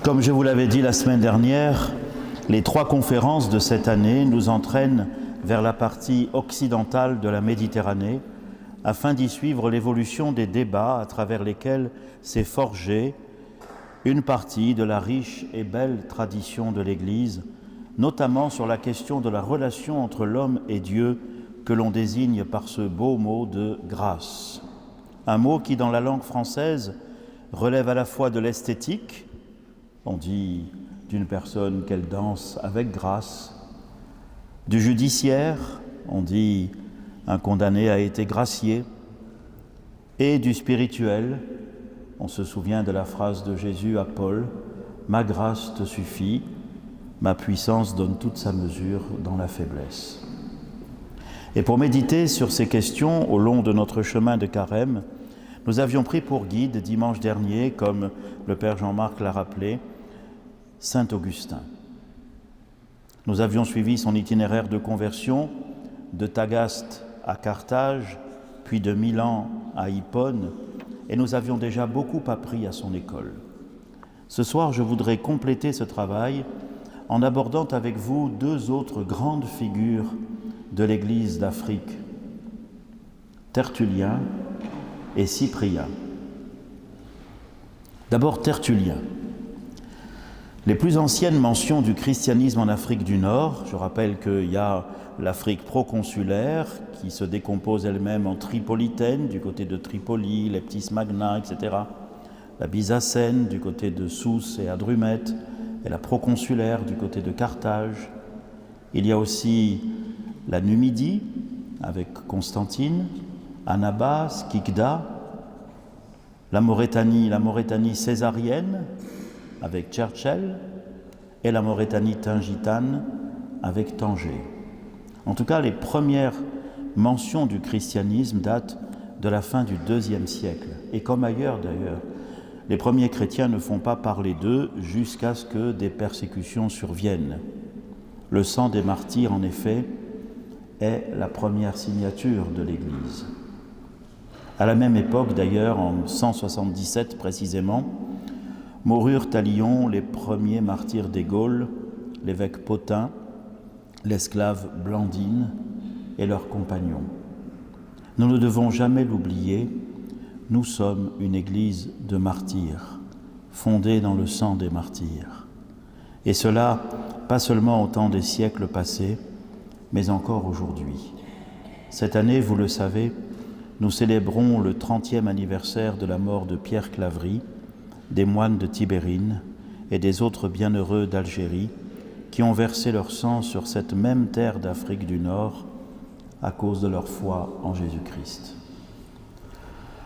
Comme je vous l'avais dit la semaine dernière, les 3 conférences de cette année nous entraînent vers la partie occidentale de la Méditerranée afin d'y suivre l'évolution des débats à travers lesquels s'est forgée une partie de la riche et belle tradition de l'Église, notamment sur la question de la relation entre l'homme et Dieu que l'on désigne par ce beau mot de grâce. Un mot qui, dans la langue française, relève à la fois de l'esthétique, on dit d'une personne qu'elle danse avec grâce, du judiciaire, on dit un condamné a été gracié, et du spirituel, on se souvient de la phrase de Jésus à Paul, « Ma grâce te suffit, ma puissance donne toute sa mesure dans la faiblesse ». Et pour méditer sur ces questions au long de notre chemin de Carême, nous avions pris pour guide dimanche dernier, comme le Père Jean-Marc l'a rappelé, Saint Augustin. Nous avions suivi son itinéraire de conversion de Tagaste à Carthage, puis de Milan à Hippone, et nous avions déjà beaucoup appris à son école. Ce soir, je voudrais compléter ce travail en abordant avec vous 2 autres grandes figures de l'Église d'Afrique, Tertullien et Cyprien. D'abord Tertullien. Les plus anciennes mentions du christianisme en Afrique du Nord, je rappelle qu'il y a l'Afrique proconsulaire qui se décompose elle-même en tripolitaine du côté de Tripoli, Leptis Magna, etc. La Byzacène du côté de Sousse et Hadrumète et la proconsulaire du côté de Carthage. Il y a aussi la Numidie avec Constantine, Annabas, Kikda, la Maurétanie césarienne avec Tchertchel et la Maurétanie tingitane avec Tanger. En tout cas, les premières mentions du christianisme datent de la fin du IIe siècle. Et comme ailleurs d'ailleurs, les premiers chrétiens ne font pas parler d'eux jusqu'à ce que des persécutions surviennent. Le sang des martyrs, en effet, est la première signature de l'Église. À la même époque, d'ailleurs, en 177 précisément, moururent à Lyon les premiers martyrs des Gaules, l'évêque Pothin, l'esclave Blandine et leurs compagnons. Nous ne devons jamais l'oublier, nous sommes une église de martyrs, fondée dans le sang des martyrs. Et cela, pas seulement au temps des siècles passés, mais encore aujourd'hui. Cette année, vous le savez, nous célébrons le 30e anniversaire de la mort de Pierre Claverie, des moines de Tibérine et des autres bienheureux d'Algérie qui ont versé leur sang sur cette même terre d'Afrique du Nord à cause de leur foi en Jésus-Christ.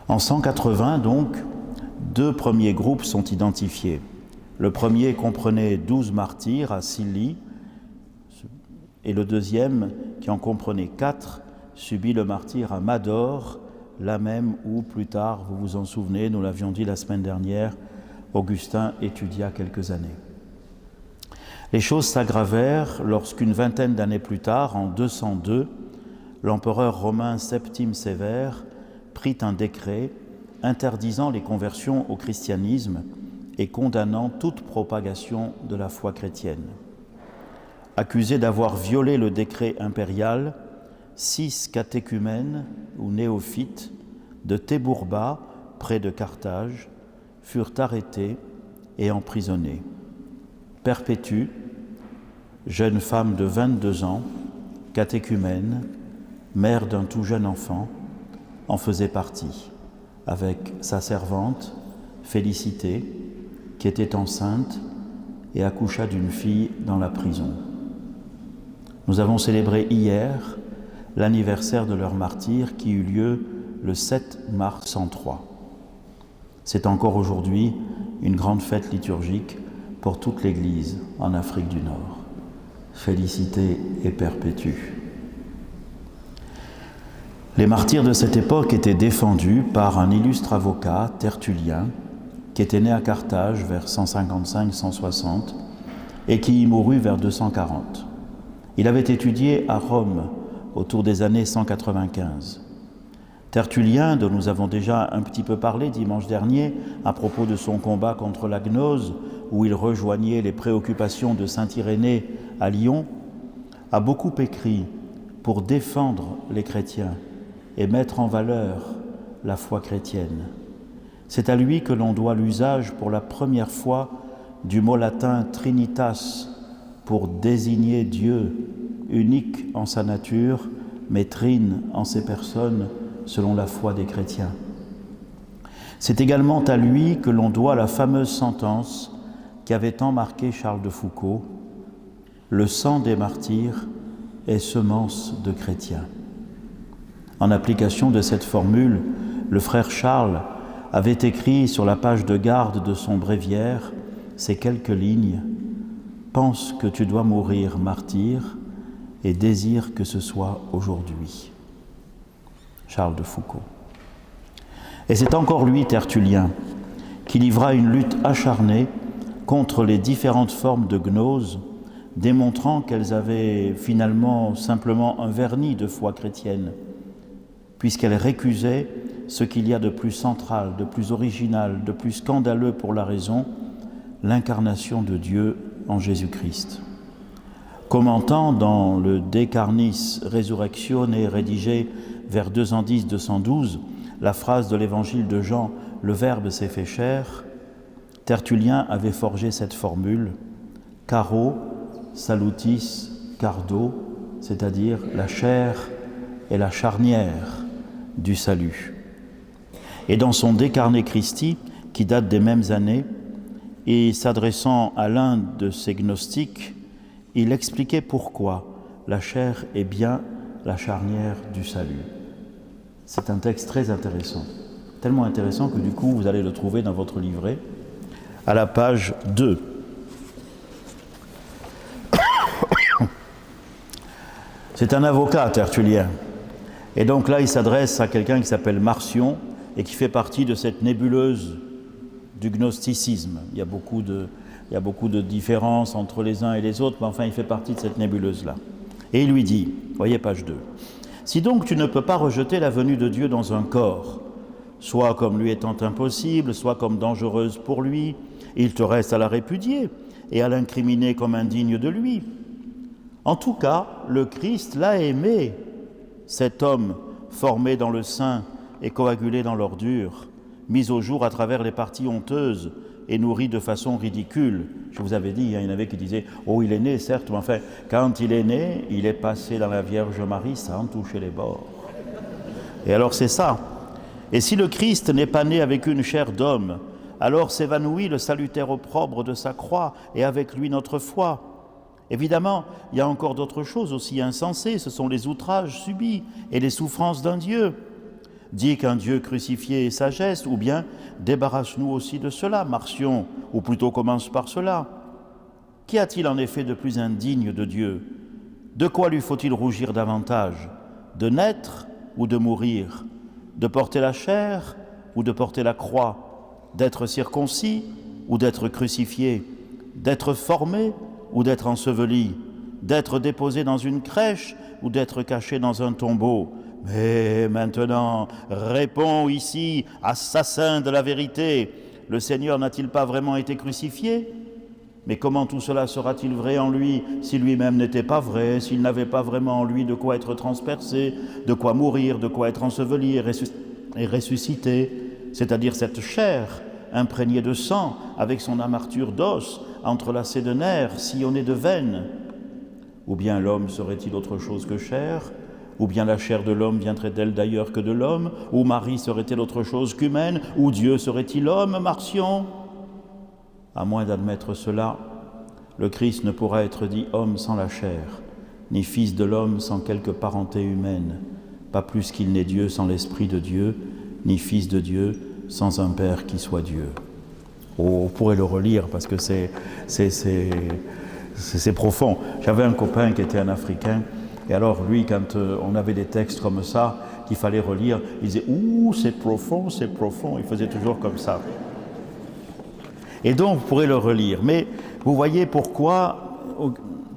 En 180, donc, 2 premiers groupes sont identifiés. Le premier comprenait 12 martyrs à Silly et le deuxième, qui en comprenait 4, subit le martyre à Mador, là même où, plus tard, vous vous en souvenez, nous l'avions dit la semaine dernière, Augustin étudia quelques années. Les choses s'aggravèrent lorsqu'une vingtaine d'années plus tard, en 202, l'empereur romain Septime Sévère prit un décret interdisant les conversions au christianisme et condamnant toute propagation de la foi chrétienne. Accusés d'avoir violé le décret impérial, 6 catéchumènes ou néophytes de Tébourba, près de Carthage, furent arrêtés et emprisonnés. Perpétue, jeune femme de 22 ans, catéchumène, mère d'un tout jeune enfant, en faisait partie, avec sa servante, Félicité, qui était enceinte et accoucha d'une fille dans la prison. Nous avons célébré hier l'anniversaire de leur martyre qui eut lieu le 7 mars 103. C'est encore aujourd'hui une grande fête liturgique pour toute l'Église en Afrique du Nord. Félicité et perpétue. Les martyrs de cette époque étaient défendus par un illustre avocat, Tertullien, qui était né à Carthage vers 155-160 et qui y mourut vers 240. Il avait étudié à Rome autour des années 195. Tertullien, dont nous avons déjà un petit peu parlé dimanche dernier à propos de son combat contre la gnose où il rejoignait les préoccupations de saint Irénée à Lyon, a beaucoup écrit pour défendre les chrétiens et mettre en valeur la foi chrétienne. C'est à lui que l'on doit l'usage pour la première fois du mot latin Trinitas pour désigner Dieu, unique en sa nature, mais trine en ses personnes selon la foi des chrétiens. C'est également à lui que l'on doit la fameuse sentence qui avait tant marqué Charles de Foucauld : le sang des martyrs est semence de chrétiens. En application de cette formule, le frère Charles avait écrit sur la page de garde de son bréviaire ces quelques lignes : « Pense que tu dois mourir martyr et désire que ce soit aujourd'hui. » Charles de Foucauld. Et c'est encore lui, Tertullien, qui livra une lutte acharnée contre les différentes formes de gnose, démontrant qu'elles avaient finalement simplement un vernis de foi chrétienne, puisqu'elles récusaient ce qu'il y a de plus central, de plus original, de plus scandaleux pour la raison, l'incarnation de Dieu en Jésus-Christ. Commentant dans le De Carnis Resurrectione rédigé vers 210-212 la phrase de l'évangile de Jean « Le Verbe s'est fait chair », Tertullien avait forgé cette formule « caro salutis cardo », c'est-à-dire la chair et la charnière du salut. Et dans son De Carne Christi, qui date des mêmes années, et s'adressant à l'un de ses gnostiques, il expliquait pourquoi la chair est bien la charnière du salut. C'est un texte très intéressant, tellement intéressant que du coup vous allez le trouver dans votre livret, à la page 2. C'est un avocat, Tertullien, et donc là il s'adresse à quelqu'un qui s'appelle Marcion et qui fait partie de cette nébuleuse du gnosticisme. Il y a beaucoup de différences entre les uns et les autres, mais enfin il fait partie de cette nébuleuse-là. Et il lui dit, voyez page 2, « Si donc tu ne peux pas rejeter la venue de Dieu dans un corps, soit comme lui étant impossible, soit comme dangereuse pour lui, il te reste à la répudier et à l'incriminer comme indigne de lui. En tout cas, le Christ l'a aimé, cet homme formé dans le sein et coagulé dans l'ordure, mis au jour à travers les parties honteuses et nourri de façon ridicule. » Je vous avais dit, il y en avait qui disaient « Oh, il est né, certes, mais enfin, quand il est né, il est passé dans la Vierge Marie sans toucher les bords. » Et alors c'est ça. Et si le Christ n'est pas né avec une chair d'homme, alors s'évanouit le salutaire opprobre de sa croix et avec lui notre foi. Évidemment, il y a encore d'autres choses aussi insensées, ce sont les outrages subis et les souffrances d'un Dieu. Dis qu'un Dieu crucifié est sagesse, ou bien débarrasse-nous aussi de cela, Marcion, ou plutôt commence par cela. Qu'y a-t-il en effet de plus indigne de Dieu? De quoi lui faut-il rougir davantage? De naître ou de mourir? De porter la chair ou de porter la croix? D'être circoncis ou d'être crucifié? D'être formé ou d'être enseveli? D'être déposé dans une crèche ou d'être caché dans un tombeau? Mais maintenant, réponds ici, assassin de la vérité, le Seigneur n'a-t-il pas vraiment été crucifié? Mais comment tout cela sera-t-il vrai en lui si lui-même n'était pas vrai, s'il n'avait pas vraiment en lui de quoi être transpercé, de quoi mourir, de quoi être enseveli et ressuscité, c'est-à-dire cette chair imprégnée de sang, avec son amarture d'os, entrelacée de nerfs, sillonnée de veines? Ou bien l'homme serait-il autre chose que chair? Ou bien la chair de l'homme viendrait-elle d'ailleurs que de l'homme? Ou Marie serait-elle autre chose qu'humaine? Ou Dieu serait-il homme, Marcion? À moins d'admettre cela, le Christ ne pourra être dit homme sans la chair, ni fils de l'homme sans quelque parenté humaine, pas plus qu'il n'est Dieu sans l'Esprit de Dieu, ni fils de Dieu sans un Père qui soit Dieu. Oh, on pourrait le relire parce que c'est profond. J'avais un copain qui était un Africain, et alors lui, quand on avait des textes comme ça, qu'il fallait relire, il disait « Ouh, c'est profond, c'est profond ». Il faisait toujours comme ça. Et donc, vous pourrez le relire. Mais vous voyez pourquoi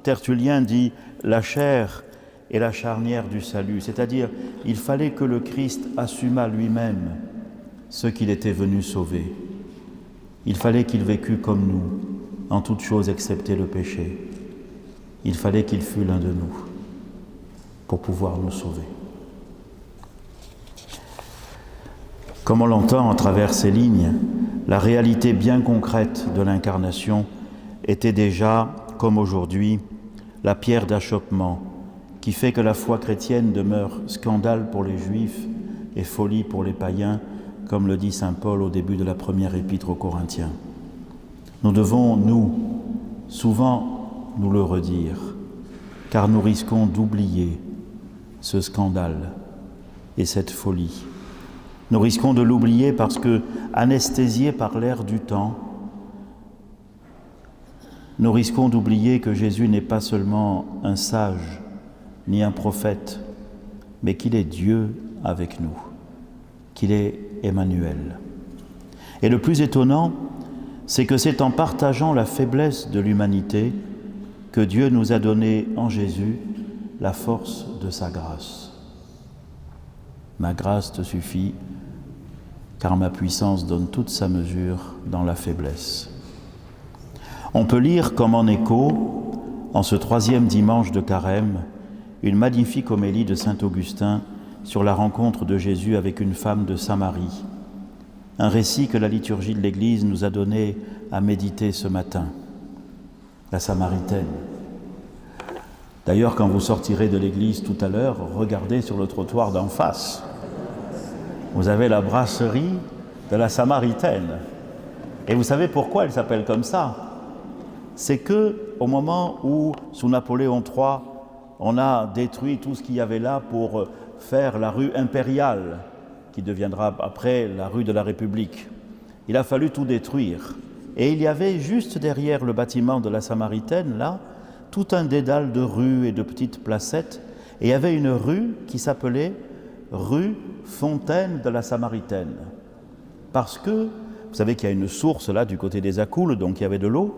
Tertullien dit « la chair est la charnière du salut ». C'est-à-dire, il fallait que le Christ assumât lui-même ce qu'il était venu sauver. Il fallait qu'il vécût comme nous, en toute chose excepté le péché. Il fallait qu'il fût l'un de nous pour pouvoir nous sauver. Comme on l'entend à travers ces lignes, la réalité bien concrète de l'incarnation était déjà, comme aujourd'hui, la pierre d'achoppement qui fait que la foi chrétienne demeure scandale pour les Juifs et folie pour les païens, comme le dit saint Paul au début de la première épître aux Corinthiens. Nous devons, souvent nous le redire, car nous risquons d'oublier ce scandale et cette folie. Nous risquons de l'oublier parce que, anesthésiés par l'air du temps, nous risquons d'oublier que Jésus n'est pas seulement un sage, ni un prophète, mais qu'il est Dieu avec nous, qu'il est Emmanuel. Et le plus étonnant, c'est que c'est en partageant la faiblesse de l'humanité que Dieu nous a donné en Jésus la force de sa grâce. Ma grâce te suffit, car ma puissance donne toute sa mesure dans la faiblesse. On peut lire comme en écho, en ce 3e dimanche de Carême, une magnifique homélie de saint Augustin sur la rencontre de Jésus avec une femme de Samarie. Un récit que la liturgie de l'Église nous a donné à méditer ce matin. La Samaritaine. D'ailleurs, quand vous sortirez de l'église tout à l'heure, regardez sur le trottoir d'en face. Vous avez la brasserie de la Samaritaine. Et vous savez pourquoi elle s'appelle comme ça? C'est que, au moment où, sous Napoléon III, on a détruit tout ce qu'il y avait là pour faire la rue impériale, qui deviendra après la rue de la République. Il a fallu tout détruire. Et il y avait juste derrière le bâtiment de la Samaritaine, là, tout un dédale de rues et de petites placettes. Et il y avait une rue qui s'appelait rue Fontaine de la Samaritaine. Parce que, vous savez qu'il y a une source là du côté des Accoules, donc il y avait de l'eau.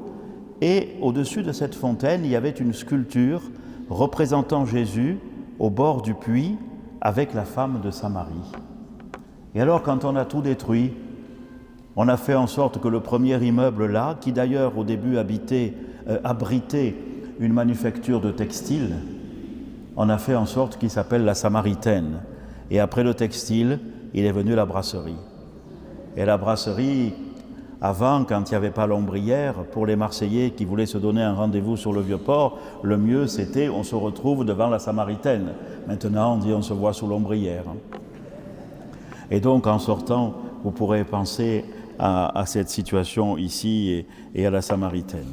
Et au-dessus de cette fontaine, il y avait une sculpture représentant Jésus au bord du puits avec la femme de Samarie. Et alors, quand on a tout détruit, on a fait en sorte que le premier immeuble là, qui d'ailleurs au début abritait une manufacture de textile, on a fait en sorte qu'il s'appelle la Samaritaine. Et après le textile, il est venu la brasserie. Et la brasserie, avant, quand il n'y avait pas l'ombrière, pour les Marseillais qui voulaient se donner un rendez-vous sur le Vieux-Port, le mieux c'était on se retrouve devant la Samaritaine. Maintenant, on dit on se voit sous l'ombrière. Et donc, en sortant, vous pourrez penser à cette situation ici et à la Samaritaine.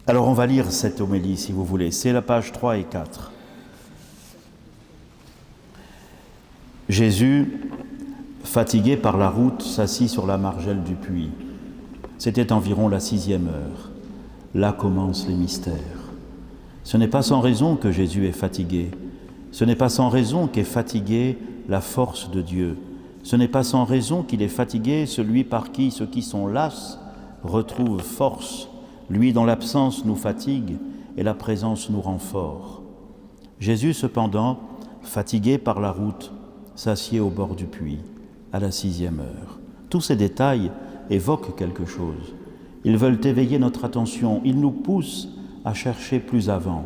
Alors, on va lire cette homélie, si vous voulez. C'est la page 3 et 4. Jésus, fatigué par la route, s'assit sur la margelle du puits. C'était environ la 6e heure. Là commencent les mystères. Ce n'est pas sans raison que Jésus est fatigué. Ce n'est pas sans raison qu'est fatiguée la force de Dieu. Ce n'est pas sans raison qu'il est fatigué celui par qui ceux qui sont lasses retrouvent force, lui dont l'absence nous fatigue et la présence nous rend forts. Jésus, cependant, fatigué par la route, s'assied au bord du puits, à la 6e heure. Tous ces détails évoquent quelque chose. Ils veulent éveiller notre attention, ils nous poussent à chercher plus avant.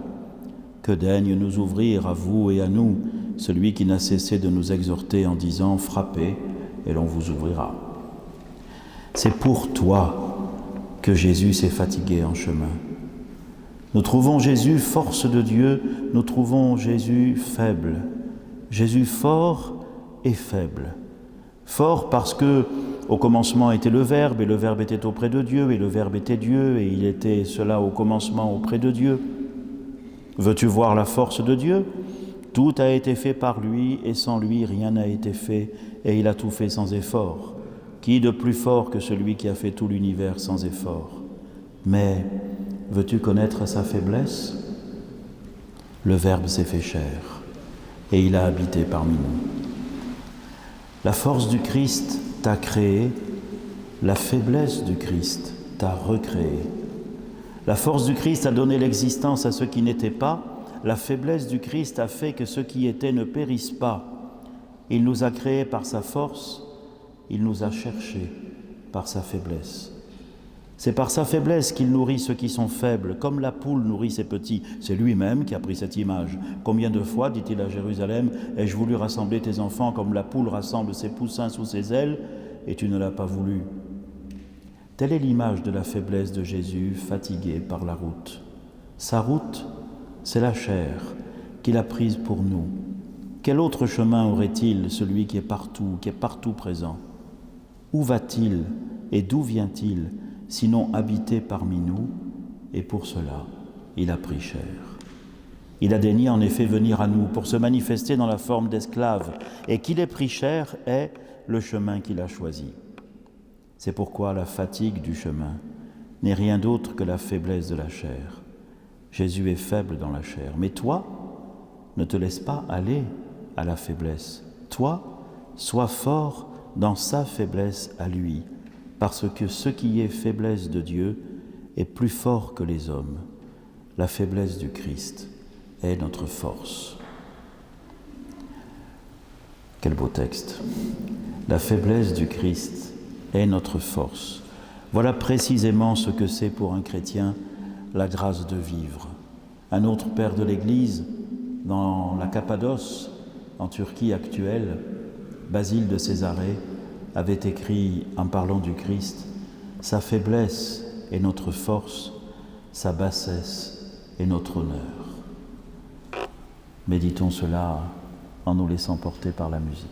Que daigne nous ouvrir à vous et à nous, celui qui n'a cessé de nous exhorter en disant « Frappez et l'on vous ouvrira ». C'est pour toi que Jésus s'est fatigué en chemin. Nous trouvons Jésus force de Dieu, nous trouvons Jésus faible. Jésus fort et faible. Fort parce que au commencement était le Verbe, et le Verbe était auprès de Dieu, et le Verbe était Dieu, et il était cela au commencement auprès de Dieu. Veux-tu voir la force de Dieu? Tout a été fait par lui, et sans lui rien n'a été fait, et il a tout fait sans effort. Qui de plus fort que celui qui a fait tout l'univers sans effort? Mais veux-tu connaître sa faiblesse? Le Verbe s'est fait chair, et il a habité parmi nous. La force du Christ t'a créé, la faiblesse du Christ t'a recréé. La force du Christ a donné l'existence à ceux qui n'étaient pas, la faiblesse du Christ a fait que ceux qui étaient ne périssent pas. Il nous a créés par sa force, il nous a cherchés par sa faiblesse. C'est par sa faiblesse qu'il nourrit ceux qui sont faibles, comme la poule nourrit ses petits. C'est lui-même qui a pris cette image. Combien de fois, dit-il à Jérusalem, ai-je voulu rassembler tes enfants comme la poule rassemble ses poussins sous ses ailes, et tu ne l'as pas voulu. Telle est l'image de la faiblesse de Jésus, fatigué par la route. Sa route, c'est la chair qu'il a prise pour nous. Quel autre chemin aurait-il, celui qui est partout présent? Où va-t-il et d'où vient-il, sinon habiter parmi nous? Et pour cela, il a pris chair. Il a daigné en effet venir à nous pour se manifester dans la forme d'esclave, et qu'il ait pris chair est le chemin qu'il a choisi. C'est pourquoi la fatigue du chemin n'est rien d'autre que la faiblesse de la chair. Jésus est faible dans la chair, mais toi, ne te laisse pas aller à la faiblesse. Toi, sois fort dans sa faiblesse à lui, parce que ce qui est faiblesse de Dieu est plus fort que les hommes. La faiblesse du Christ est notre force. Quel beau texte. La faiblesse du Christ est notre force. Voilà précisément ce que c'est pour un chrétien la grâce de vivre. Un autre père de l'Église, dans la Cappadoce, en Turquie actuelle, Basile de Césarée, avait écrit en parlant du Christ, « Sa faiblesse est notre force, sa bassesse est notre honneur. » Méditons cela en nous laissant porter par la musique.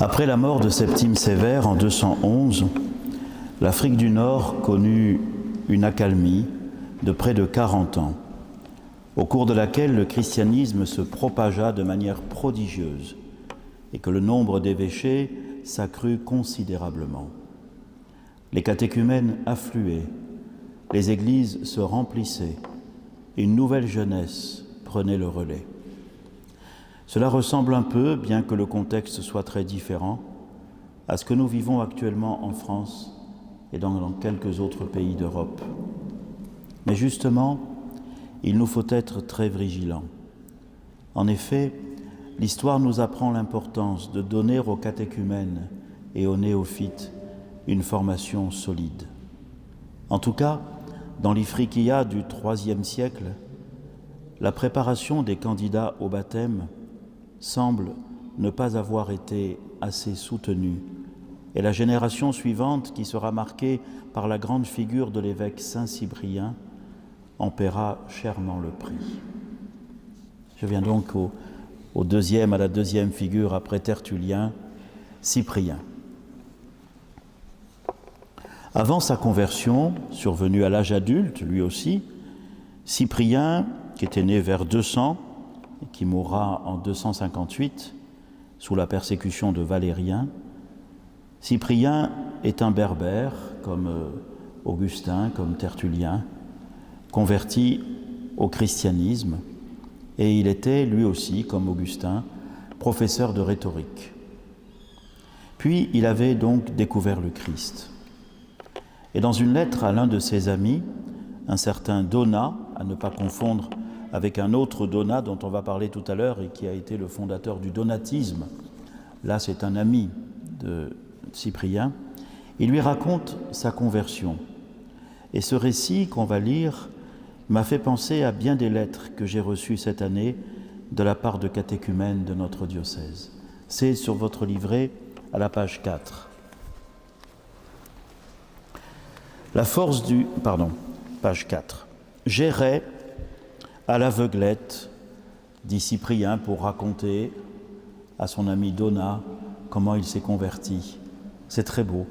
Après la mort de Septime Sévère en 211, l'Afrique du Nord connut une accalmie de près de 40 ans, au cours de laquelle le christianisme se propagea de manière prodigieuse et que le nombre d'évêchés s'accrut considérablement. Les catéchumènes affluaient, les églises se remplissaient, et une nouvelle jeunesse prenait le relais. Cela ressemble un peu, bien que le contexte soit très différent, à ce que nous vivons actuellement en France et dans quelques autres pays d'Europe. Mais justement, il nous faut être très vigilants. En effet, l'histoire nous apprend l'importance de donner aux catéchumènes et aux néophytes une formation solide. En tout cas, dans l'Ifriqiya du IIIe siècle, la préparation des candidats au baptême semble ne pas avoir été assez soutenue, et la génération suivante, qui sera marquée par la grande figure de l'évêque Saint-Cyprien, en paiera chèrement le prix. Je viens donc à la deuxième figure après Tertullien, Cyprien. Avant sa conversion, survenue à l'âge adulte, lui aussi, Cyprien, qui était né vers 200 et qui mourra en 258 sous la persécution de Valérien, Cyprien est un berbère, comme Augustin, comme Tertullien, converti au christianisme, et il était, lui aussi, comme Augustin, professeur de rhétorique. Puis il avait donc découvert le Christ. Et dans une lettre à l'un de ses amis, un certain Donat, à ne pas confondre avec un autre Donat dont on va parler tout à l'heure et qui a été le fondateur du donatisme, là c'est un ami de Cyprien, il lui raconte sa conversion. Et ce récit qu'on va lire m'a fait penser à bien des lettres que j'ai reçues cette année de la part de catéchumènes de notre diocèse. C'est sur votre livret à la page 4. Page 4. J'errais à l'aveuglette, dit Cyprien pour raconter à son ami Donat comment il s'est converti. C'est très beau.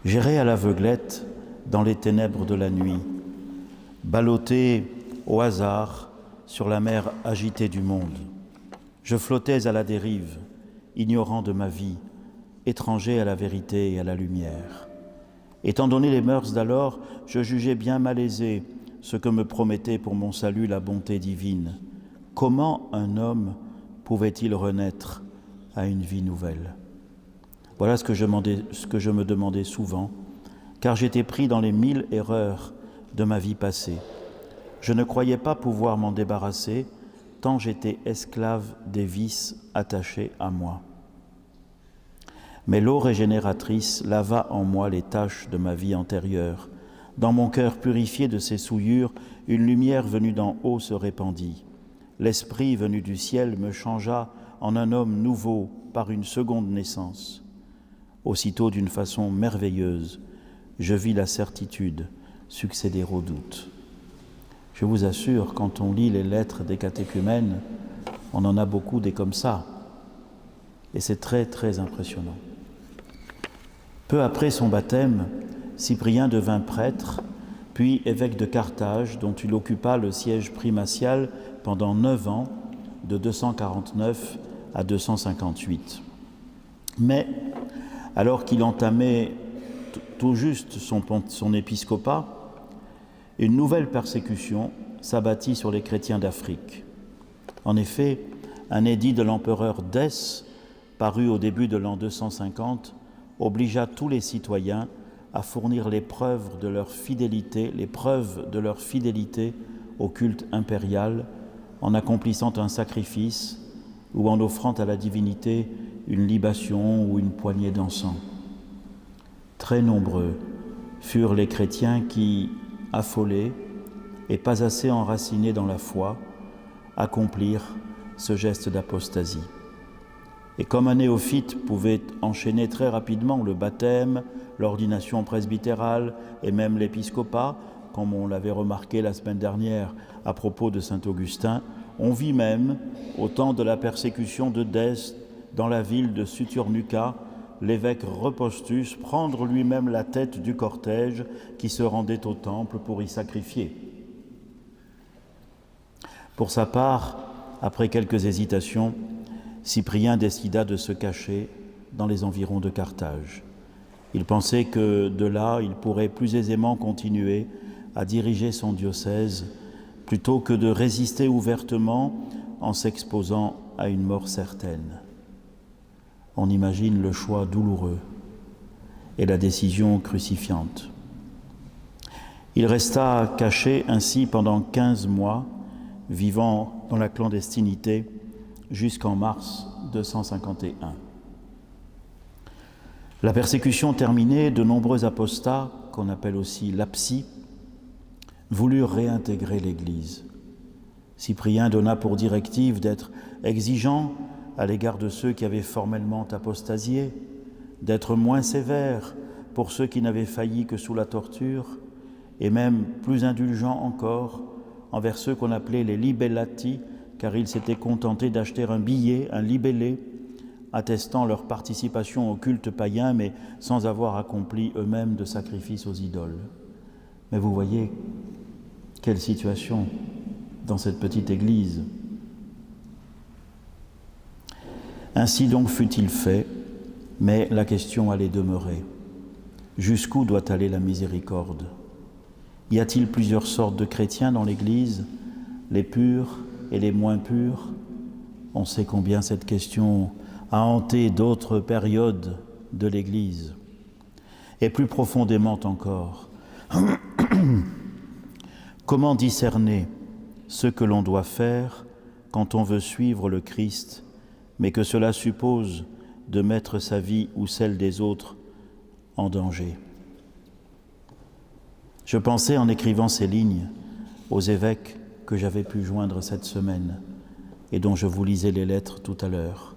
J'errais à l'aveuglette dans les ténèbres de la nuit, ballotté au hasard sur la mer agitée du monde. Je flottais à la dérive, ignorant de ma vie, étranger à la vérité et à la lumière. Étant donné les mœurs d'alors, je jugeais bien malaisé ce que me promettait pour mon salut la bonté divine. Comment un homme pouvait-il renaître à une vie nouvelle ? Voilà ce que je me demandais souvent, car j'étais pris dans les 1000 erreurs de ma vie passée. Je ne croyais pas pouvoir m'en débarrasser, tant j'étais esclave des vices attachés à moi. Mais l'eau régénératrice lava en moi les taches de ma vie antérieure. Dans mon cœur purifié de ces souillures, une lumière venue d'en haut se répandit. L'esprit venu du ciel me changea en un homme nouveau par une seconde naissance. Aussitôt, d'une façon merveilleuse, je vis la certitude succéder au doute. Je vous assure, quand on lit les lettres des catéchumènes, on en a beaucoup des comme ça. Et c'est très, très impressionnant. Peu après son baptême, Cyprien devint prêtre, puis évêque de Carthage, dont il occupa le siège primatial pendant 9 ans, de 249 à 258. Mais, alors qu'il entamait tout juste son épiscopat, une nouvelle persécution s'abattit sur les chrétiens d'Afrique. En effet, un édit de l'empereur Dès, paru au début de l'an 250, obligea tous les citoyens à fournir les preuves de leur fidélité au culte impérial en accomplissant un sacrifice ou en offrant à la divinité une libation ou une poignée d'encens. Très nombreux furent les chrétiens qui, affolés et pas assez enracinés dans la foi, accomplirent ce geste d'apostasie. Et comme un néophyte pouvait enchaîner très rapidement le baptême, l'ordination presbytérale et même l'épiscopat, comme on l'avait remarqué la semaine dernière à propos de saint Augustin, on vit même, au temps de la persécution de Dès, dans la ville de Suturnuca, l'évêque Repostus prendre lui-même la tête du cortège qui se rendait au temple pour y sacrifier. Pour sa part, après quelques hésitations, Cyprien décida de se cacher dans les environs de Carthage. Il pensait que de là, il pourrait plus aisément continuer à diriger son diocèse plutôt que de résister ouvertement en s'exposant à une mort certaine. On imagine le choix douloureux et la décision crucifiante. Il resta caché ainsi pendant 15 mois, vivant dans la clandestinité jusqu'en mars 251. La persécution terminée, de nombreux apostats, qu'on appelle aussi lapsi, voulurent réintégrer l'Église. Cyprien donna pour directive d'être exigeant à l'égard de ceux qui avaient formellement apostasié, d'être moins sévère pour ceux qui n'avaient failli que sous la torture, et même plus indulgent encore envers ceux qu'on appelait les libellati, car ils s'étaient contentés d'acheter un billet, un libellé, attestant leur participation au culte païen, mais sans avoir accompli eux-mêmes de sacrifices aux idoles. Mais vous voyez, quelle situation dans cette petite église. Ainsi donc fut-il fait, mais la question allait demeurer. Jusqu'où doit aller la miséricorde ? Y a-t-il plusieurs sortes de chrétiens dans l'Église, les purs et les moins purs ? On sait combien cette question a hanté d'autres périodes de l'Église. Et plus profondément encore, comment discerner ce que l'on doit faire quand on veut suivre le Christ, mais que cela suppose de mettre sa vie ou celle des autres en danger? Je pensais en écrivant ces lignes aux évêques que j'avais pu joindre cette semaine et dont je vous lisais les lettres tout à l'heure,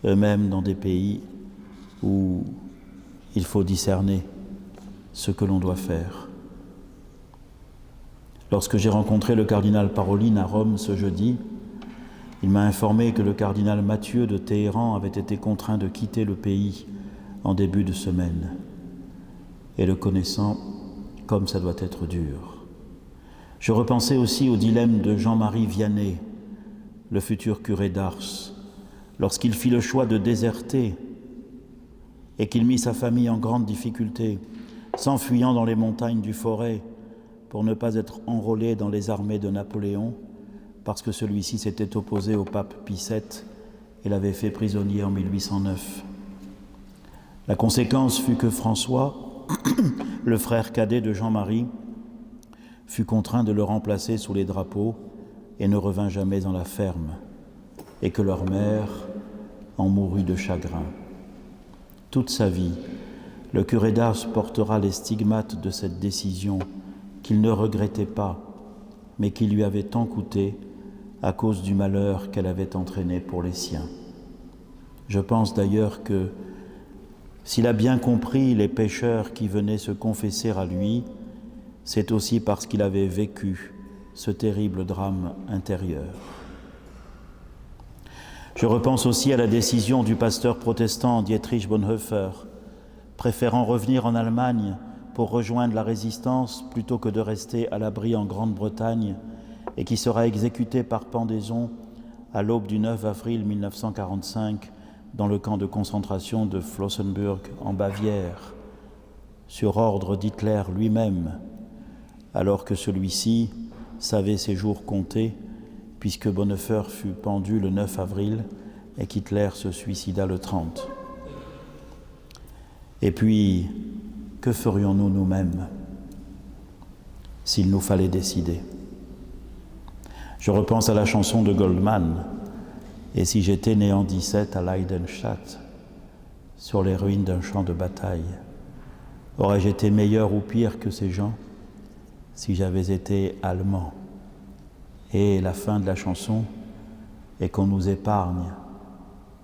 eux-mêmes dans des pays où il faut discerner ce que l'on doit faire. Lorsque j'ai rencontré le cardinal Parolin à Rome ce jeudi, il m'a informé que le cardinal Mathieu de Téhéran avait été contraint de quitter le pays en début de semaine. Et le connaissant, comme ça doit être dur. Je repensais aussi au dilemme de Jean-Marie Vianney, le futur curé d'Ars, lorsqu'il fit le choix de déserter et qu'il mit sa famille en grande difficulté, s'enfuyant dans les montagnes du Forez pour ne pas être enrôlé dans les armées de Napoléon, parce que celui-ci s'était opposé au pape Pie VII et l'avait fait prisonnier en 1809. La conséquence fut que François, le frère cadet de Jean-Marie, fut contraint de le remplacer sous les drapeaux et ne revint jamais dans la ferme, et que leur mère en mourut de chagrin. Toute sa vie, le curé d'Ars portera les stigmates de cette décision qu'il ne regrettait pas, mais qui lui avait tant coûté à cause du malheur qu'elle avait entraîné pour les siens. Je pense d'ailleurs que, s'il a bien compris les pécheurs qui venaient se confesser à lui, c'est aussi parce qu'il avait vécu ce terrible drame intérieur. Je repense aussi à la décision du pasteur protestant Dietrich Bonhoeffer, préférant revenir en Allemagne pour rejoindre la résistance plutôt que de rester à l'abri en Grande-Bretagne, et qui sera exécuté par pendaison à l'aube du 9 avril 1945 dans le camp de concentration de Flossenbürg en Bavière, sur ordre d'Hitler lui-même, alors que celui-ci savait ses jours comptés, puisque Bonhoeffer fut pendu le 9 avril et qu'Hitler se suicida le 30. Et puis, que ferions-nous nous-mêmes s'il nous fallait décider? Je repense à la chanson de Goldman, « Et si j'étais né en 17 à Leidenstadt, sur les ruines d'un champ de bataille, aurais-je été meilleur ou pire que ces gens si j'avais été allemand ?» Et la fin de la chanson est qu'on nous épargne,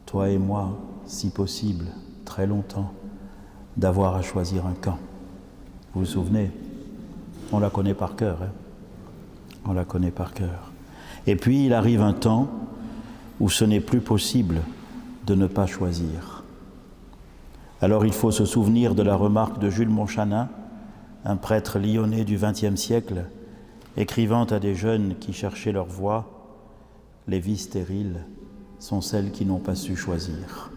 toi et moi, si possible, très longtemps, d'avoir à choisir un camp. Vous vous souvenez? On la connaît par cœur, hein? On la connaît par cœur. Et puis il arrive un temps où ce n'est plus possible de ne pas choisir. Alors il faut se souvenir de la remarque de Jules Montchanin, un prêtre lyonnais du XXe siècle, écrivant à des jeunes qui cherchaient leur voie, « Les vies stériles sont celles qui n'ont pas su choisir. »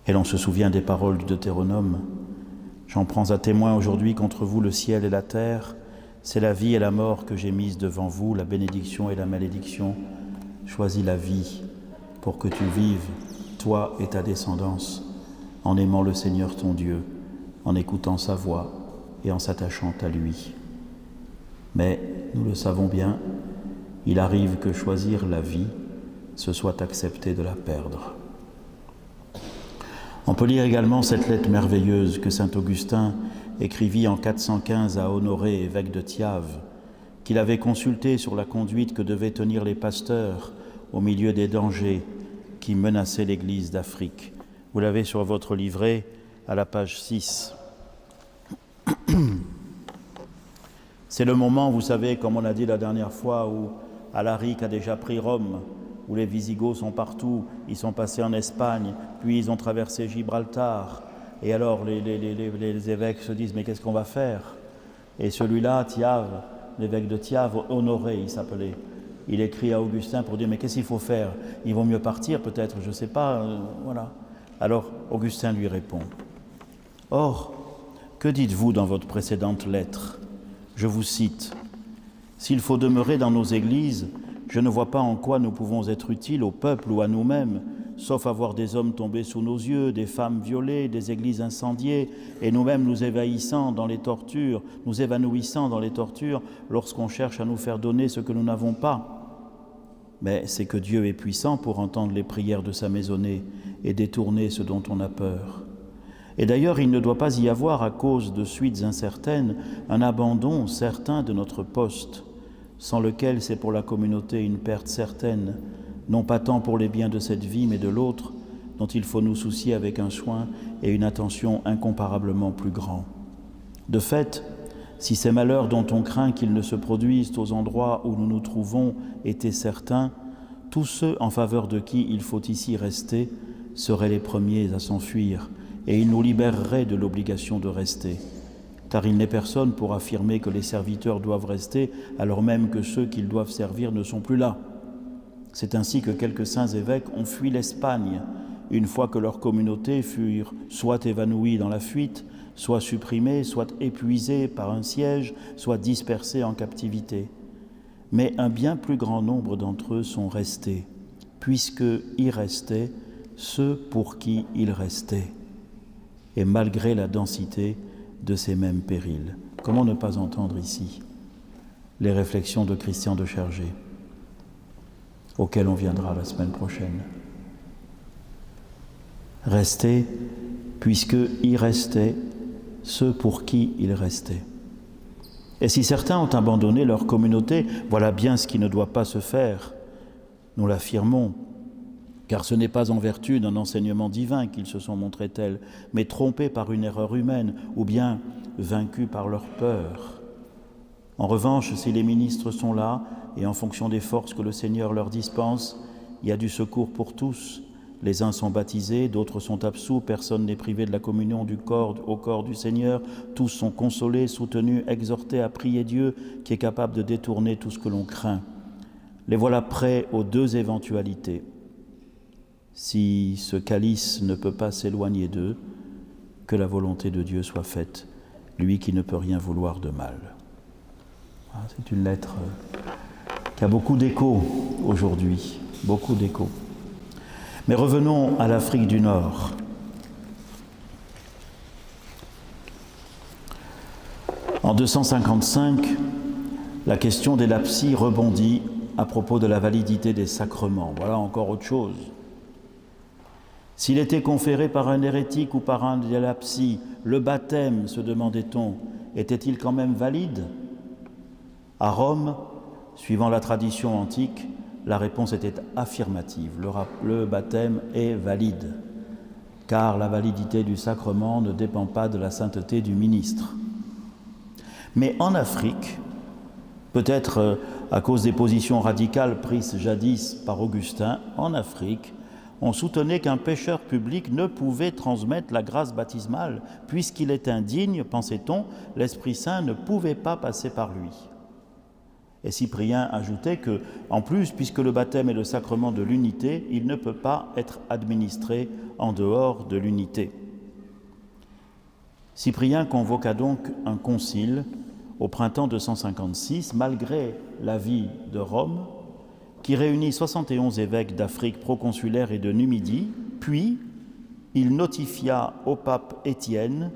Et l'on se souvient des paroles du Deutéronome, « J'en prends à témoin aujourd'hui contre vous le ciel et la terre, c'est la vie et la mort que j'ai mises devant vous, la bénédiction et la malédiction. Choisis la vie pour que tu vives, toi et ta descendance, en aimant le Seigneur ton Dieu, en écoutant sa voix et en s'attachant à lui. » Mais, nous le savons bien, il arrive que choisir la vie, ce soit accepter de la perdre. On peut lire également cette lettre merveilleuse que saint Augustin écrivit en 415 à Honoré, évêque de Thiave, qu'il avait consulté sur la conduite que devaient tenir les pasteurs au milieu des dangers qui menaçaient l'Église d'Afrique. Vous l'avez sur votre livret à la page 6. C'est le moment, vous savez, comme on l'a dit la dernière fois, où Alaric a déjà pris Rome, où les Visigoths sont partout, ils sont passés en Espagne, puis ils ont traversé Gibraltar. Et alors les évêques se disent « mais qu'est-ce qu'on va faire ?» Et celui-là, Thiave, l'évêque de Thiave, Honoré il s'appelait, il écrit à Augustin pour dire « mais qu'est-ce qu'il faut faire? Il vaut mieux partir peut-être, je ne sais pas, voilà. » Alors Augustin lui répond « Or, que dites-vous dans votre précédente lettre ? Je vous cite « S'il faut demeurer dans nos églises, Je ne vois pas en quoi nous pouvons être utiles au peuple ou à nous-mêmes, sauf à voir des hommes tomber sous nos yeux, des femmes violées, des églises incendiées, et nous-mêmes nous évanouissant dans les tortures lorsqu'on cherche à nous faire donner ce que nous n'avons pas. Mais c'est que Dieu est puissant pour entendre les prières de sa maisonnée et détourner ce dont on a peur. Et d'ailleurs, il ne doit pas y avoir, à cause de suites incertaines, un abandon certain de notre poste, sans lequel c'est pour la communauté une perte certaine, non pas tant pour les biens de cette vie, mais de l'autre, dont il faut nous soucier avec un soin et une attention incomparablement plus grands. De fait, si ces malheurs dont on craint qu'ils ne se produisent aux endroits où nous nous trouvons étaient certains, tous ceux en faveur de qui il faut ici rester seraient les premiers à s'enfuir, et ils nous libéreraient de l'obligation de rester. Car il n'est personne pour affirmer que les serviteurs doivent rester, alors même que ceux qu'ils doivent servir ne sont plus là. C'est ainsi que quelques saints évêques ont fui l'Espagne, une fois que leurs communautés furent soit évanouies dans la fuite, soit supprimées, soit épuisées par un siège, soit dispersées en captivité. Mais un bien plus grand nombre d'entre eux sont restés, puisque y restaient ceux pour qui ils restaient, et malgré la densité de ces mêmes périls. Comment ne pas entendre ici les réflexions de Christian de Chergé, auxquelles on viendra la semaine prochaine. Rester, puisque y restaient ceux pour qui ils restaient. Et si certains ont abandonné leur communauté, voilà bien ce qui ne doit pas se faire. Nous l'affirmons, car ce n'est pas en vertu d'un enseignement divin qu'ils se sont montrés tels, mais trompés par une erreur humaine, ou bien vaincus par leur peur. En revanche, si les ministres sont là, et en fonction des forces que le Seigneur leur dispense, il y a du secours pour tous. Les uns sont baptisés, d'autres sont absous, personne n'est privé de la communion au corps du Seigneur, tous sont consolés, soutenus, exhortés à prier Dieu, qui est capable de détourner tout ce que l'on craint. Les voilà prêts aux deux éventualités. Si ce calice ne peut pas s'éloigner d'eux, que la volonté de Dieu soit faite, lui qui ne peut rien vouloir de mal. C'est une lettre qui a beaucoup d'écho aujourd'hui, beaucoup d'écho. Mais revenons à l'Afrique du Nord. En 255, la question des lapsis rebondit à propos de la validité des sacrements. Voilà encore autre chose. S'il était conféré par un hérétique ou par un des lapsis, le baptême, se demandait-on, était-il quand même valide ? À Rome, suivant la tradition antique, la réponse était affirmative. Le baptême est valide, car la validité du sacrement ne dépend pas de la sainteté du ministre. Mais en Afrique, peut-être à cause des positions radicales prises jadis par Augustin, en Afrique, on soutenait qu'un pécheur public ne pouvait transmettre la grâce baptismale, puisqu'il est indigne, pensait-on, l'Esprit Saint ne pouvait pas passer par lui. Et Cyprien ajoutait que, en plus, puisque le baptême est le sacrement de l'unité, il ne peut pas être administré en dehors de l'unité. Cyprien convoqua donc un concile au printemps 256, malgré l'avis de Rome, qui réunit 71 évêques d'Afrique proconsulaire et de Numidie, puis il notifia au pape Étienne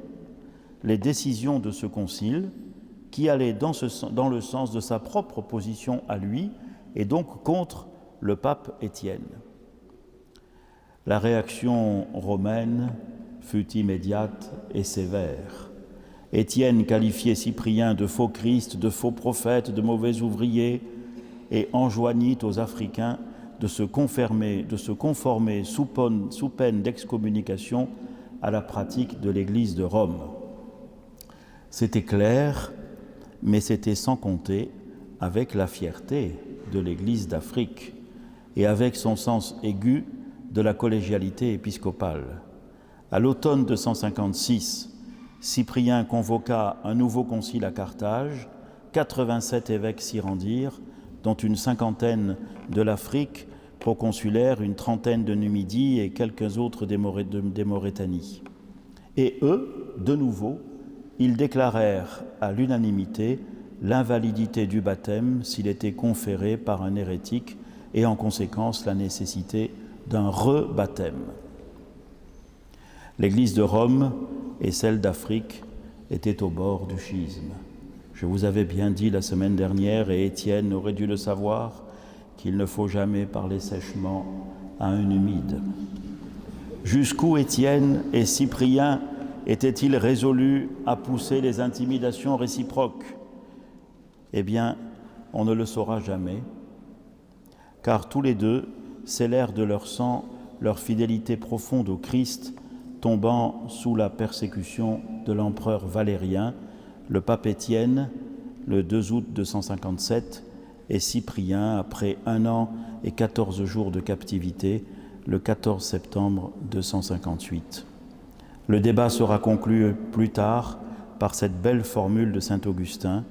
les décisions de ce concile, qui allait dans le sens de sa propre position à lui, et donc contre le pape Étienne. La réaction romaine fut immédiate et sévère. Étienne qualifiait Cyprien de faux Christ, de faux prophète, de mauvais ouvrier, et enjoignit aux Africains de se conformer sous peine d'excommunication à la pratique de l'Église de Rome. C'était clair, mais c'était sans compter avec la fierté de l'Église d'Afrique et avec son sens aigu de la collégialité épiscopale. À l'automne 256, Cyprien convoqua un nouveau concile à Carthage, 87 évêques s'y rendirent, dont une cinquantaine de l'Afrique proconsulaire, une trentaine de Numidie et quelques autres des Mauritanies. Et eux, de nouveau, ils déclarèrent à l'unanimité l'invalidité du baptême s'il était conféré par un hérétique et en conséquence la nécessité d'un rebaptême. L'Église de Rome et celle d'Afrique étaient au bord du schisme. Je vous avais bien dit la semaine dernière, et Étienne aurait dû le savoir, qu'il ne faut jamais parler sèchement à un humide. Jusqu'où Étienne et Cyprien étaient-ils résolus à pousser les intimidations réciproques ? Eh bien, on ne le saura jamais, car tous les deux scellèrent de leur sang leur fidélité profonde au Christ, tombant sous la persécution de l'empereur Valérien, le pape Étienne, le 2 août 257, et Cyprien, après 1 an et 14 jours de captivité, le 14 septembre 258. Le débat sera conclu plus tard par cette belle formule de saint Augustin: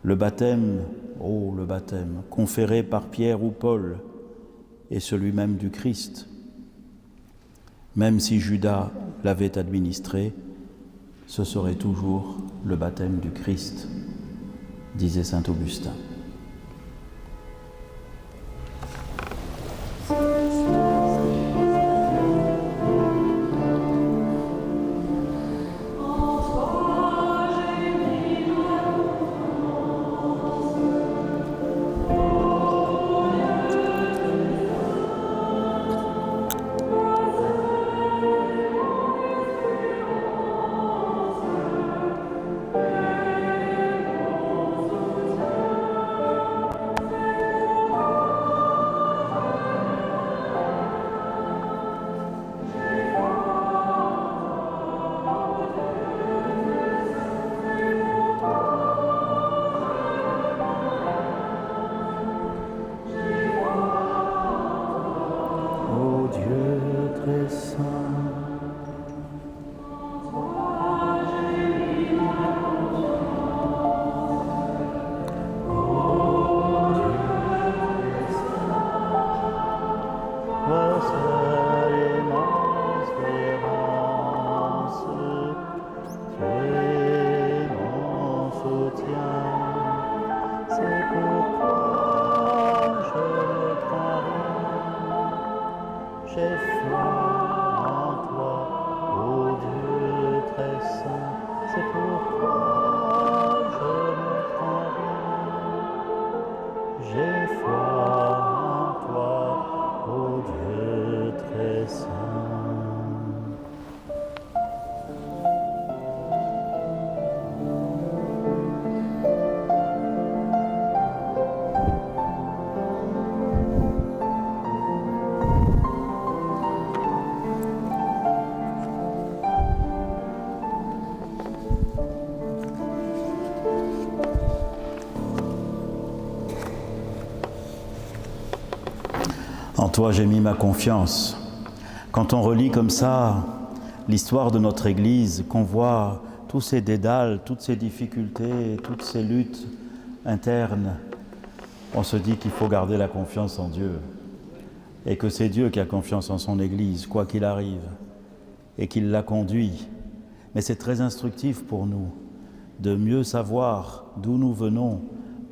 le baptême, oh le baptême, conféré par Pierre ou Paul, est celui même du Christ. Même si Judas l'avait administré, ce serait toujours le baptême du Christ, disait saint Augustin. En toi, j'ai mis ma confiance. Quand on relit comme ça l'histoire de notre Église, qu'on voit tous ces dédales, toutes ces difficultés, toutes ces luttes internes, on se dit qu'il faut garder la confiance en Dieu et que c'est Dieu qui a confiance en son Église, quoi qu'il arrive, et qu'il la conduit. Mais c'est très instructif pour nous de mieux savoir d'où nous venons,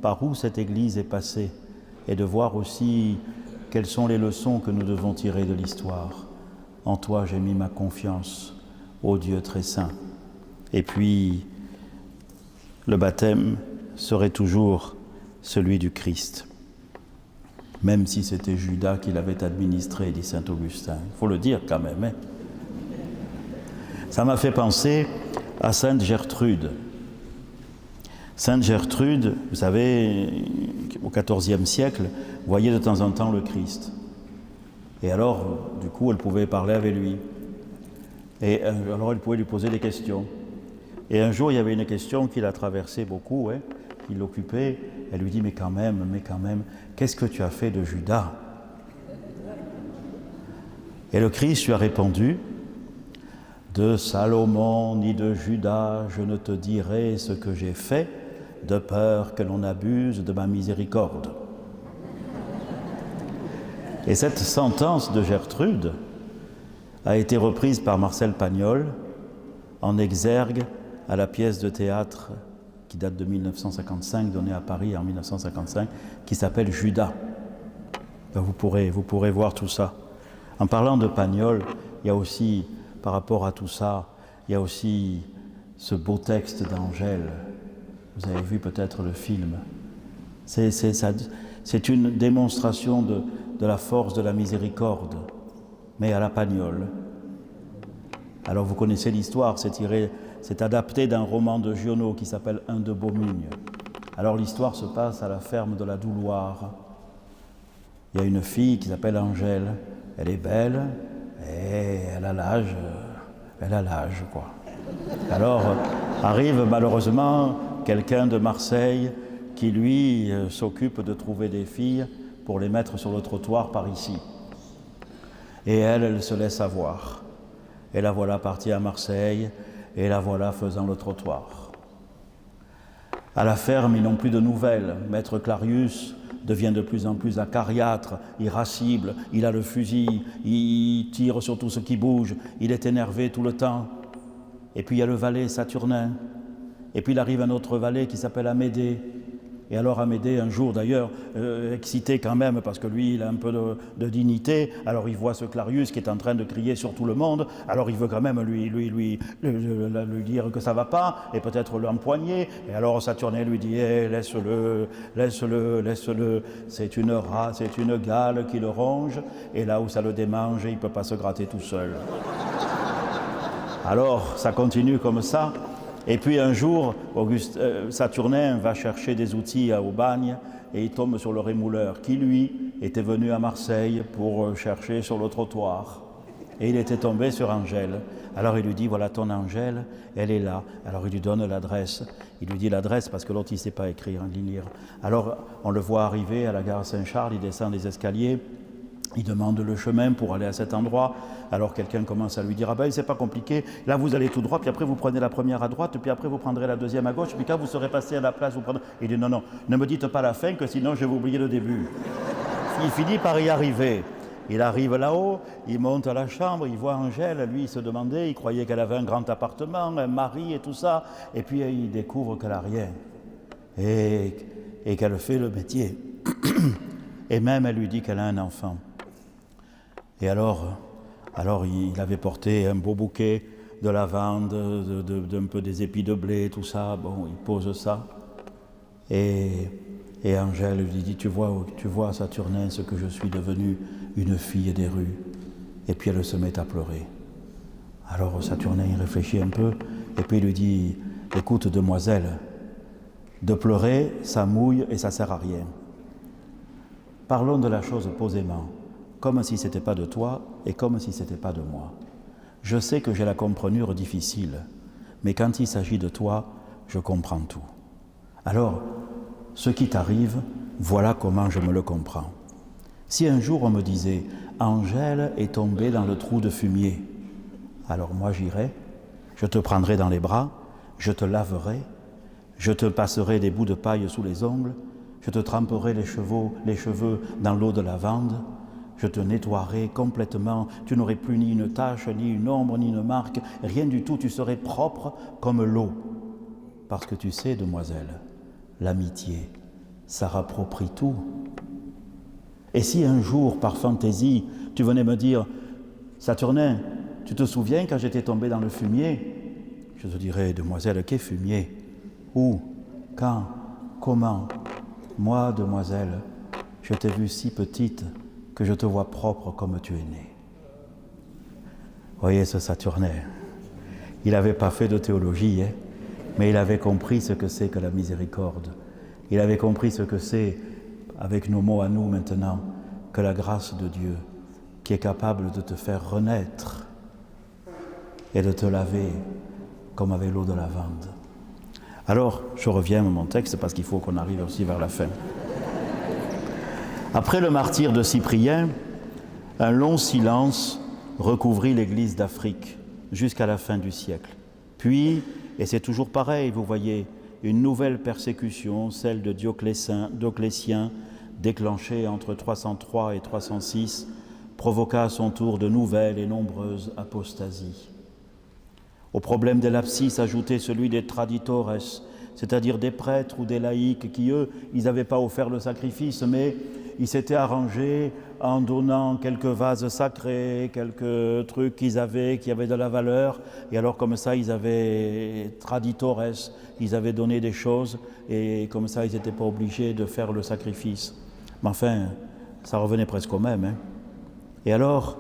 par où cette Église est passée, et de voir aussi quelles sont les leçons que nous devons tirer de l'histoire. En toi, j'ai mis ma confiance, ô Dieu très saint. Et puis, le baptême serait toujours celui du Christ, même si c'était Judas qui l'avait administré, dit saint Augustin. Il faut le dire quand même. Hein. Ça m'a fait penser à sainte Gertrude. Sainte Gertrude, vous savez, au XIVe siècle, voyait de temps en temps le Christ. Et alors, du coup, elle pouvait parler avec lui. Et alors, elle pouvait lui poser des questions. Et un jour, il y avait une question qui l'a traversée beaucoup, hein, qui l'occupait. Elle lui dit, mais quand même, qu'est-ce que tu as fait de Judas ? Et le Christ lui a répondu, de Salomon ni de Judas, je ne te dirai ce que j'ai fait, de peur que l'on abuse de ma miséricorde. Et cette sentence de Gertrude a été reprise par Marcel Pagnol en exergue à la pièce de théâtre qui date de 1955, donné à Paris en 1955, qui s'appelle Judas. Vous pourrez voir tout ça. En parlant de Pagnol, il y a aussi, par rapport à tout ça, il y a aussi ce beau texte d'Angèle. Vous avez vu peut-être le film. C'est une démonstration de la force de la miséricorde, mais à la Pagnol. Alors vous connaissez l'histoire, c'est adapté d'un roman de Giono qui s'appelle Un de Beaumugne. Alors l'histoire se passe à la ferme de la Douloire. Il y a une fille qui s'appelle Angèle. Elle est belle et elle a l'âge, quoi. Alors arrive malheureusement quelqu'un de Marseille qui lui s'occupe de trouver des filles pour les mettre sur le trottoir par ici. Et elle se laisse avoir. Et la voilà partie à Marseille, et la voilà faisant le trottoir. À la ferme, ils n'ont plus de nouvelles. Maître Clarius devient de plus en plus acariâtre, irascible, il a le fusil, il tire sur tout ce qui bouge, il est énervé tout le temps. Et puis il y a le valet Saturnin, et puis il arrive un autre valet qui s'appelle Amédée. Et alors Amédée, un jour d'ailleurs, excité quand même, parce que lui, il a un peu de dignité, alors il voit ce Clarius qui est en train de crier sur tout le monde, alors il veut quand même lui dire que ça va pas, et peut-être l'empoigner, et alors Saturnin lui dit laisse-le, c'est une gale qui le ronge, et là où ça le démange, il ne peut pas se gratter tout seul. Alors, ça continue comme ça. Et puis un jour, Saturnin va chercher des outils au bagne et il tombe sur le rémouleur qui, lui, était venu à Marseille pour chercher sur le trottoir. Et il était tombé sur Angèle. Alors il lui dit, voilà ton Angèle, elle est là. Alors il lui donne l'adresse. Il lui dit l'adresse parce que l'autre il ne sait pas écrire, ni lire. Alors on le voit arriver à la gare Saint-Charles, il descend les escaliers. Il demande le chemin pour aller à cet endroit. Alors quelqu'un commence à lui dire « Ah ben c'est pas compliqué, là vous allez tout droit, puis après vous prenez la première à droite, puis après vous prendrez la deuxième à gauche, puis quand vous serez passé à la place, vous prendrez... » Il dit « Non, non, ne me dites pas la fin, que sinon je vais vous oublier le début. » Il finit par y arriver. Il arrive là-haut, il monte à la chambre, il voit Angèle, lui il se demandait, il croyait qu'elle avait un grand appartement, un mari et tout ça, et puis il découvre qu'elle n'a rien, et qu'elle fait le métier. Et même elle lui dit qu'elle a un enfant. Et alors il avait porté un beau bouquet de lavande, d'un peu des épis de blé, tout ça. Bon, il pose ça. Et Angèle lui dit, tu vois, Saturnin, ce que je suis devenue, une fille des rues. Et puis elle se met à pleurer. Alors Saturnin, il réfléchit un peu, et puis il lui dit, écoute, demoiselle, de pleurer, ça mouille et ça sert à rien. Parlons de la chose posément, comme si ce n'était pas de toi et comme si ce n'était pas de moi. Je sais que j'ai la comprenure difficile, mais quand il s'agit de toi, je comprends tout. Alors, ce qui t'arrive, voilà comment je me le comprends. Si un jour on me disait « Angèle est tombée dans le trou de fumier », alors moi j'irai, je te prendrai dans les bras, je te laverai, je te passerai des bouts de paille sous les ongles, je te tremperai les cheveux dans l'eau de lavande, je te nettoierai complètement, tu n'aurais plus ni une tache, ni une ombre, ni une marque, rien du tout, tu serais propre comme l'eau. Parce que tu sais, demoiselle, l'amitié, ça rapproprie tout. Et si un jour, par fantaisie, tu venais me dire « Saturnin, tu te souviens quand j'étais tombé dans le fumier ?» Je te dirais « Demoiselle, qu'est fumier? Où? Quand? Comment? Moi, demoiselle, je t'ai vue si petite que je te vois propre comme tu es née. » Voyez ce Saturnin, il n'avait pas fait de théologie, mais il avait compris ce que c'est que la miséricorde. Il avait compris ce que c'est, avec nos mots à nous maintenant, que la grâce de Dieu, qui est capable de te faire renaître et de te laver comme avec l'eau de lavande. Alors, je reviens à mon texte parce qu'il faut qu'on arrive aussi vers la fin. Après le martyre de Cyprien, un long silence recouvrit l'Église d'Afrique jusqu'à la fin du siècle. Puis, et c'est toujours pareil, vous voyez, une nouvelle persécution, celle de Dioclétien, déclenchée entre 303 et 306, provoqua à son tour de nouvelles et nombreuses apostasies. Au problème des lapsis s'ajoutait celui des traditores, c'est-à-dire des prêtres ou des laïcs qui, eux, ils n'avaient pas offert le sacrifice, mais ils s'étaient arrangés en donnant quelques vases sacrés, quelques trucs qui avaient de la valeur, et alors comme ça, ils avaient traditores, ils avaient donné des choses, et comme ça, ils n'étaient pas obligés de faire le sacrifice. Mais enfin, ça revenait presque au même. Et alors,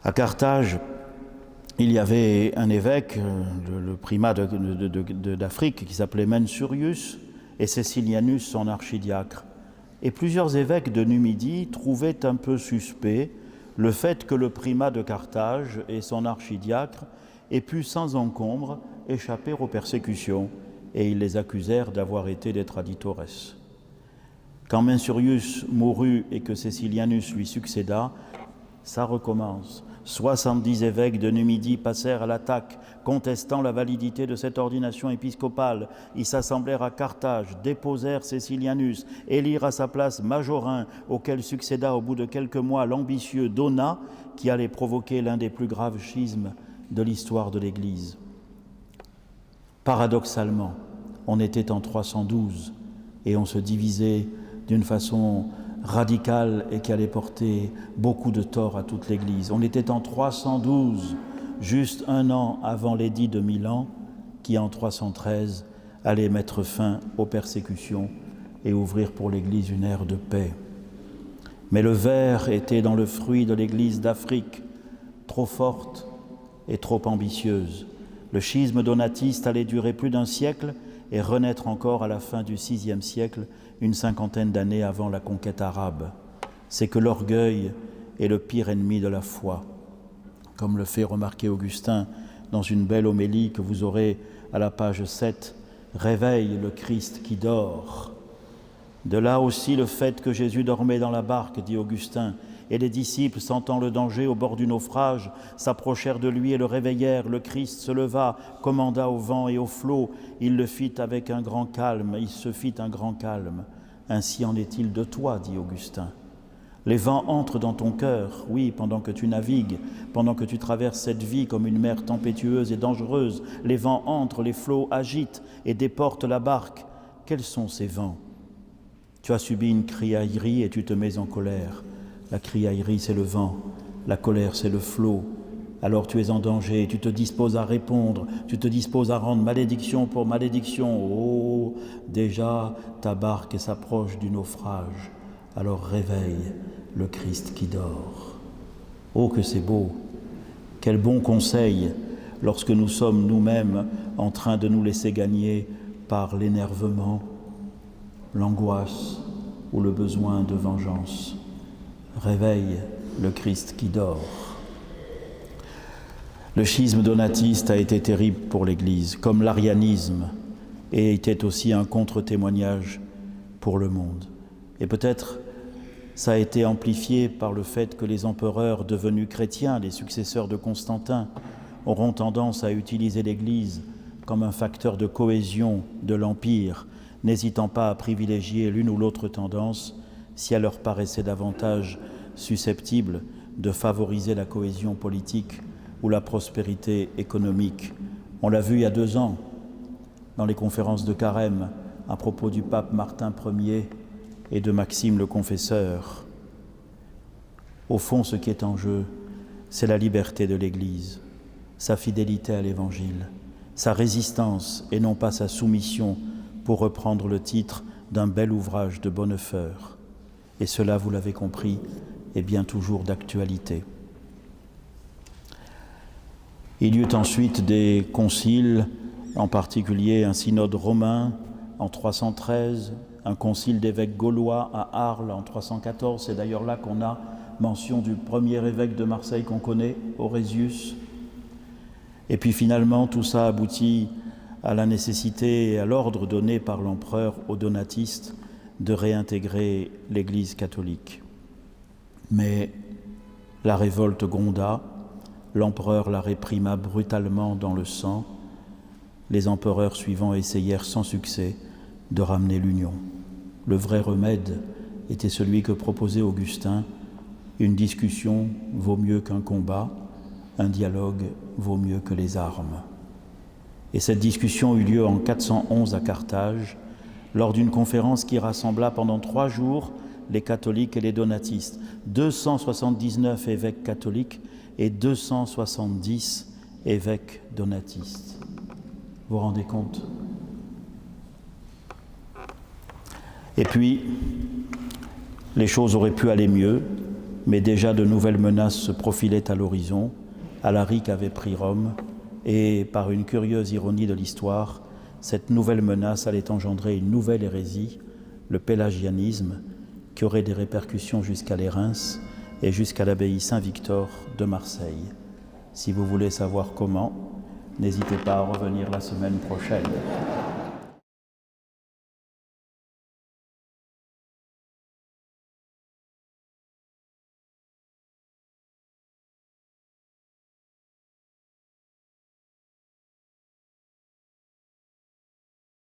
à Carthage, il y avait un évêque, le primat d'Afrique, qui s'appelait Mensurius, et Cécilianus, son archidiacre. Et plusieurs évêques de Numidie trouvaient un peu suspect le fait que le primat de Carthage et son archidiacre aient pu sans encombre échapper aux persécutions, et ils les accusèrent d'avoir été des traditores. Quand Mensurius mourut et que Cécilianus lui succéda, ça recommence. 70 évêques de Numidie passèrent à l'attaque, contestant la validité de cette ordination épiscopale. Ils s'assemblèrent à Carthage, déposèrent Cécilianus, élirent à sa place Majorin, auquel succéda au bout de quelques mois l'ambitieux Donat, qui allait provoquer l'un des plus graves schismes de l'histoire de l'Église. Paradoxalement, on était en 312 et on se divisait d'une façon radicale et qui allait porter beaucoup de tort à toute l'Église. On était en 312, juste un an avant l'édit de Milan, qui en 313 allait mettre fin aux persécutions et ouvrir pour l'Église une ère de paix. Mais le ver était dans le fruit de l'Église d'Afrique, trop forte et trop ambitieuse. Le schisme donatiste allait durer plus d'un siècle et renaître encore à la fin du VIe siècle, une cinquantaine d'années avant la conquête arabe. C'est que l'orgueil est le pire ennemi de la foi, comme le fait remarquer Augustin dans une belle homélie que vous aurez à la page 7, « Réveille le Christ qui dort ». De là aussi le fait que Jésus dormait dans la barque, dit Augustin, et les disciples, sentant le danger au bord du naufrage, s'approchèrent de lui et le réveillèrent. Le Christ se leva, commanda au vent et aux flots. Il se fit un grand calme. Ainsi en est-il de toi, dit Augustin. Les vents entrent dans ton cœur, oui, pendant que tu navigues, pendant que tu traverses cette vie comme une mer tempétueuse et dangereuse. Les vents entrent, les flots agitent et déportent la barque. Quels sont ces vents ? Tu as subi une criaillerie et tu te mets en colère. La criaillerie, c'est le vent, la colère, c'est le flot. Alors tu es en danger, tu te disposes à répondre, tu te disposes à rendre malédiction pour malédiction. Oh, déjà ta barque s'approche du naufrage. Alors réveille le Christ qui dort. Oh, que c'est beau! Quel bon conseil lorsque nous sommes nous-mêmes en train de nous laisser gagner par l'énervement, l'angoisse ou le besoin de vengeance. Réveille le Christ qui dort. Le schisme donatiste a été terrible pour l'Église, comme l'arianisme, et était aussi un contre-témoignage pour le monde. Et peut-être ça a été amplifié par le fait que les empereurs devenus chrétiens, les successeurs de Constantin, auront tendance à utiliser l'Église comme un facteur de cohésion de l'Empire, n'hésitant pas à privilégier l'une ou l'autre tendance si elle leur paraissait davantage susceptible de favoriser la cohésion politique ou la prospérité économique. On l'a vu il y a 2 ans, dans les conférences de Carême, à propos du pape Martin Ier et de Maxime le Confesseur. Au fond, ce qui est en jeu, c'est la liberté de l'Église, sa fidélité à l'Évangile, sa résistance et non pas sa soumission, pour reprendre le titre d'un bel ouvrage de Bonnefeur. Et cela, vous l'avez compris, est bien toujours d'actualité. Il y eut ensuite des conciles, en particulier un synode romain en 313, un concile d'évêques gaulois à Arles en 314. C'est d'ailleurs là qu'on a mention du premier évêque de Marseille qu'on connaît, Orésius. Et puis finalement, tout ça aboutit à la nécessité et à l'ordre donné par l'empereur aux donatistes de réintégrer l'Église catholique. Mais la révolte gronda, l'empereur la réprima brutalement dans le sang. Les empereurs suivants essayèrent sans succès de ramener l'union. Le vrai remède était celui que proposait Augustin. Une discussion vaut mieux qu'un combat, un dialogue vaut mieux que les armes. Et cette discussion eut lieu en 411 à Carthage, lors d'une conférence qui rassembla pendant 3 jours les catholiques et les donatistes. 279 évêques catholiques et 270 évêques donatistes. Vous vous rendez compte? Et puis, les choses auraient pu aller mieux, mais déjà de nouvelles menaces se profilaient à l'horizon. Alaric avait pris Rome, et par une curieuse ironie de l'histoire, cette nouvelle menace allait engendrer une nouvelle hérésie, le pélagianisme, qui aurait des répercussions jusqu'à les Reims et jusqu'à l'abbaye Saint-Victor de Marseille. Si vous voulez savoir comment, n'hésitez pas à revenir la semaine prochaine.